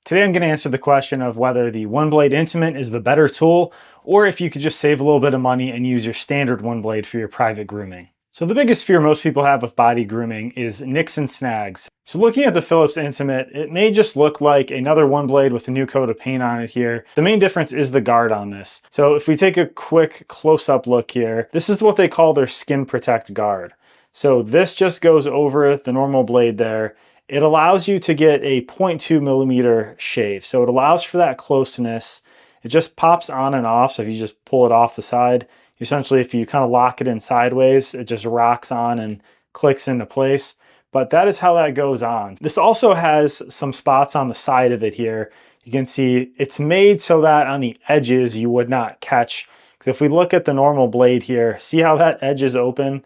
Today I'm going to answer the question of whether the OneBlade Intimate is the better tool, or if you could just save a little bit of money and use your standard OneBlade for your private grooming. So the biggest fear most people have with body grooming is nicks and snags. So looking at the Philips Intimate, it may just look like another OneBlade with a new coat of paint on it here. The main difference is the guard on this. So if we take a quick close-up look here, this is what they call their Skin Protect guard. So this just goes over the normal blade there. It allows you to get a 0.2 millimeter shave. So it allows for that closeness. It just pops on and off. So if you just pull it off the side, essentially if you kind of lock it in sideways, it just rocks on and clicks into place. But that is how that goes on. This also has some spots on the side of it here. You can see it's made so that on the edges you would not catch. Because if we look at the normal blade here, see how that edge is open?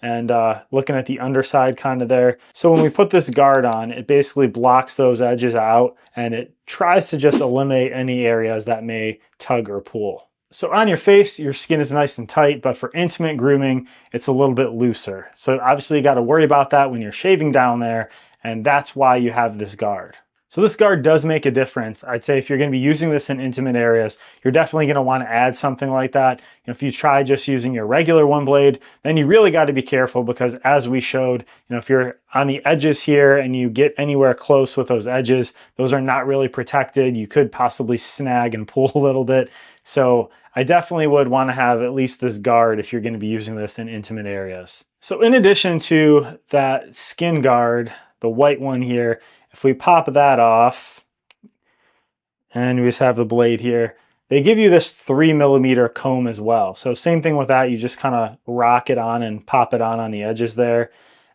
And looking at the underside kind of there. So when we put this guard on, it basically blocks those edges out and it tries to just eliminate any areas that may tug or pull. So on your face, your skin is nice and tight, but for intimate grooming, it's a little bit looser. So obviously you got to worry about that when you're shaving down there, and that's why you have this guard. So this guard does make a difference. I'd say if you're going to be using this in intimate areas, you're definitely going to want to add something like that. If you try just using your regular OneBlade, then you really got to be careful because as we showed, if you're on the edges here and you get anywhere close with those edges, those are not really protected. You could possibly snag and pull a little bit. So I definitely would want to have at least this guard if you're going to be using this in intimate areas. So in addition to that skin guard, the white one here, if we pop that off and we just have the blade here, they give you this 3 millimeter comb as well. So same thing with that, you just kind of rock it on and pop it on the edges there.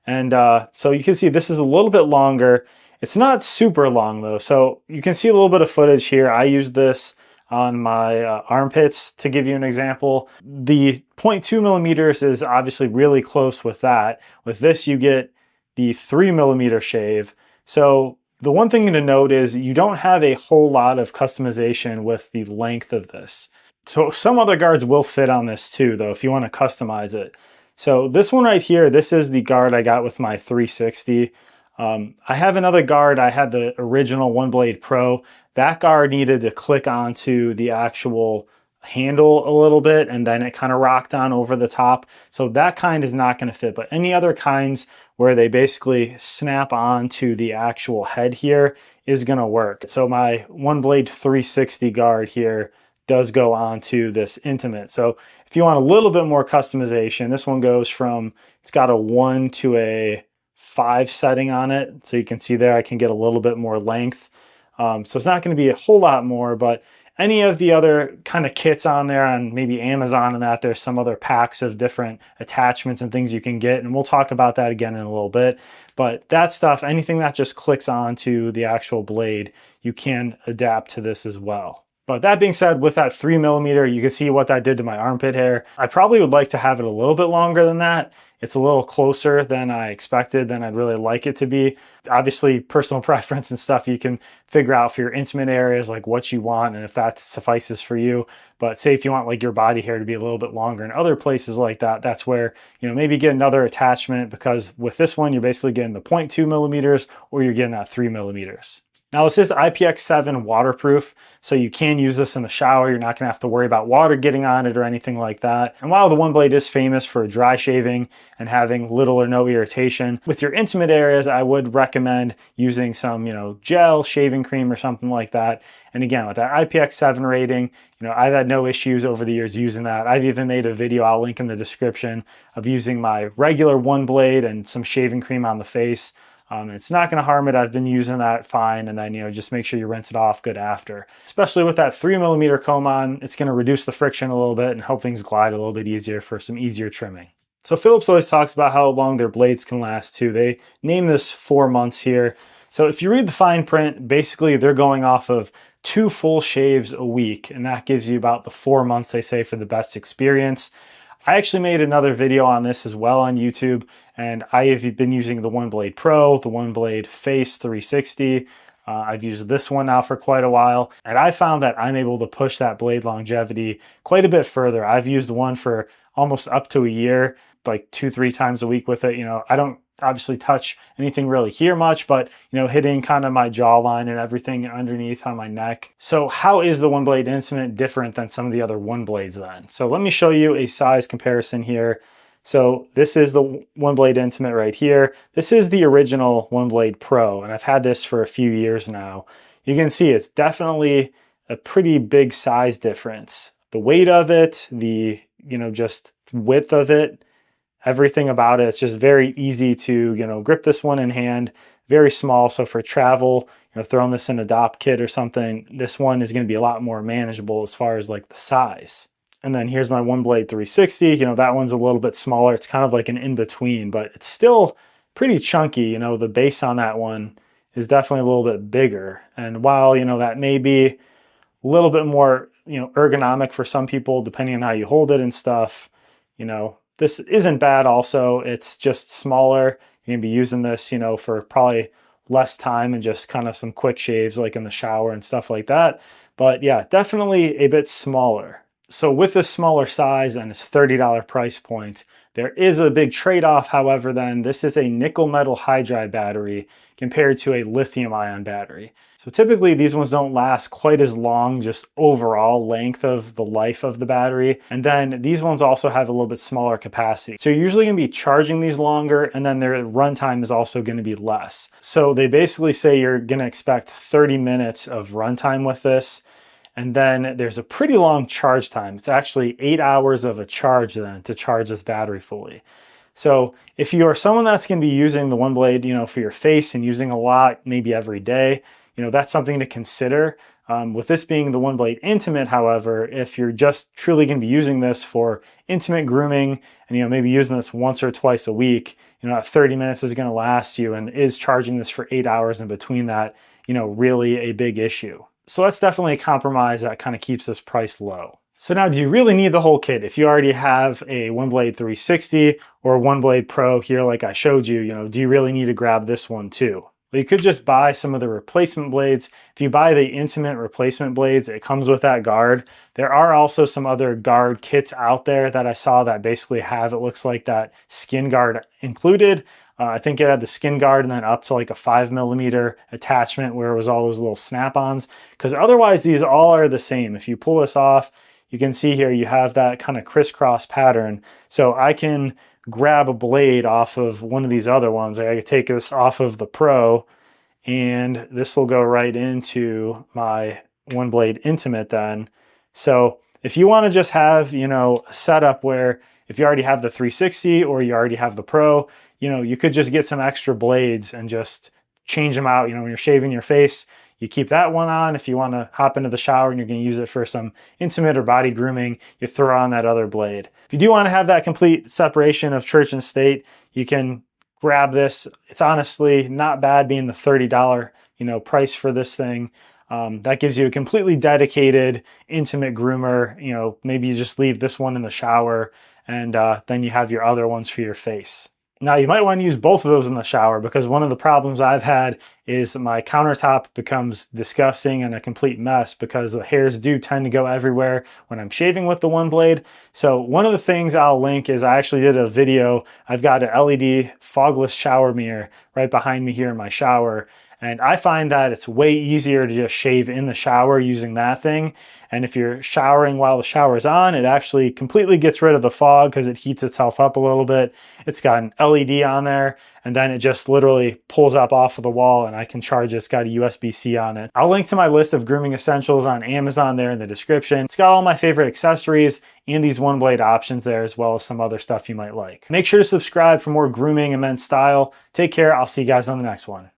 And so you can see this is a little bit longer. It's not super long though. So you can see a little bit of footage here. I used this on my armpits to give you an example. The 0.2 millimeters is obviously really close with that. With this, you get the 3 millimeter shave. So the one thing to note is you don't have a whole lot of customization with the length of this. So some other guards will fit on this too, though, if you want to customize it. So this one right here, this is the guard I got with my 360. I have another guard. I had the original OneBlade Pro. That guard needed to click onto the actual handle a little bit and then it kind of rocked on over the top. So that kind is not going to fit, but any other kinds where they basically snap on to the actual head here is going to work. So my OneBlade 360 guard here does go on to this Intimate. So if you want a little bit more customization, this one goes from, it's got a 1 to a 5 setting on it. So you can see there I can get a little bit more length. So it's not going to be a whole lot more, but any of the other kind of kits on there on maybe Amazon and that, there's some other packs of different attachments and things you can get. And we'll talk about that again in a little bit. But that stuff, anything that just clicks onto the actual blade, you can adapt to this as well. But that being said, with that 3 millimeter, you can see what that did to my armpit hair. I probably would like to have it a little bit longer than that. It's a little closer than I expected, than I'd really like it to be. Obviously, personal preference and stuff you can figure out for your intimate areas, like what you want and if that suffices for you. But say if you want like your body hair to be a little bit longer in other places like that, that's where, maybe get another attachment, because with this one, you're basically getting the 0.2 millimeters or you're getting that 3 millimeters. Now this is IPX7 waterproof, so you can use this in the shower. You're not gonna have to worry about water getting on it or anything like that. And while the OneBlade is famous for dry shaving and having little or no irritation, with your intimate areas, I would recommend using some, gel, shaving cream or something like that. And again, with that IPX7 rating, I've had no issues over the years using that. I've even made a video, I'll link in the description, of using my regular OneBlade and some shaving cream on the face. It's not going to harm it. I've been using that fine. And then, just make sure you rinse it off good after. Especially with that 3 millimeter comb on, it's going to reduce the friction a little bit and help things glide a little bit easier for some easier trimming. So Philips always talks about how long their blades can last too. They name this 4 months here. So if you read the fine print, basically they're going off of 2 full shaves a week. And that gives you about the 4 months they say for the best experience. I actually made another video on this as well on YouTube, and I have been using the OneBlade Pro, the OneBlade Face 360. I've used this one now for quite a while, and I found that I'm able to push that blade longevity quite a bit further. I've used one for almost up to a year, like 2-3 times a week with it. I don't obviously touch anything really here much, but hitting kind of my jawline and everything underneath on my neck. So how is the OneBlade Intimate different than some of the other OneBlades then? So let me show you a size comparison here. So this is the OneBlade Intimate right here. This is the original OneBlade Pro, and I've had this for a few years now. You can see it's definitely a pretty big size difference. The weight of it, the just width of it, everything about it, it's just very easy to grip this one in hand. Very small, so for travel, throwing this in a DOP kit or something, this one is going to be a lot more manageable as far as like the size. And then here's my OneBlade 360. That one's a little bit smaller. It's kind of like an in-between, but it's still pretty chunky. The base on that one is definitely a little bit bigger. And while, that may be a little bit more, ergonomic for some people, depending on how you hold it and stuff, this isn't bad also. It's just smaller. You can be using this, for probably less time and just kind of some quick shaves like in the shower and stuff like that. But yeah, definitely a bit smaller. So with this smaller size and its $30 price point, there is a big trade-off. However, then this is a nickel metal hydride battery compared to a lithium ion battery. So typically these ones don't last quite as long, just overall length of the life of the battery. And then these ones also have a little bit smaller capacity. So you're usually gonna be charging these longer, and then their runtime is also gonna be less. So they basically say you're gonna expect 30 minutes of runtime with this. And then there's a pretty long charge time. It's actually 8 hours of a charge then to charge this battery fully. So if you are someone that's going to be using the OneBlade, for your face and using a lot, maybe every day, that's something to consider. With this being the OneBlade Intimate, however, if you're just truly going to be using this for intimate grooming and, maybe using this once or twice a week, that 30 minutes is going to last you, and is charging this for 8 hours in between that, really a big issue. So that's definitely a compromise that kind of keeps this price low. So now, do you really need the whole kit? If you already have a OneBlade 360 or a OneBlade Pro here like I showed you, do you really need to grab this one too? Well, you could just buy some of the replacement blades. If you buy the Intimate replacement blades, it comes with that guard. There are also some other guard kits out there that I saw that basically have, it looks like, that skin guard included. I think it had the skin guard and then up to like a 5mm attachment where it was all those little snap-ons. Because otherwise these all are the same. If you pull this off, you can see here you have that kind of crisscross pattern. So I can grab a blade off of one of these other ones. I can take this off of the Pro, and this will go right into my OneBlade Intimate then. So if you want to just have, a setup where if you already have the 360 or you already have the Pro, you could just get some extra blades and just change them out. When you're shaving your face, you keep that one on. If you want to hop into the shower and you're going to use it for some intimate or body grooming, you throw on that other blade. If you do want to have that complete separation of church and state, you can grab this. It's honestly not bad being the $30, price for this thing. That gives you a completely dedicated intimate groomer. Maybe you just leave this one in the shower, and then you have your other ones for your face. Now, you might want to use both of those in the shower, because one of the problems I've had is my countertop becomes disgusting and a complete mess because the hairs do tend to go everywhere when I'm shaving with the OneBlade. So one of the things I'll link is I actually did a video. I've got an LED fogless shower mirror right behind me here in my shower. And I find that it's way easier to just shave in the shower using that thing. And if you're showering while the shower's on, it actually completely gets rid of the fog because it heats itself up a little bit. It's got an LED on there, and then it just literally pulls up off of the wall, and I can charge it. It's got a USB-C on it. I'll link to my list of grooming essentials on Amazon there in the description. It's got all my favorite accessories and these OneBlade options there, as well as some other stuff you might like. Make sure to subscribe for more grooming and men's style. Take care. I'll see you guys on the next one.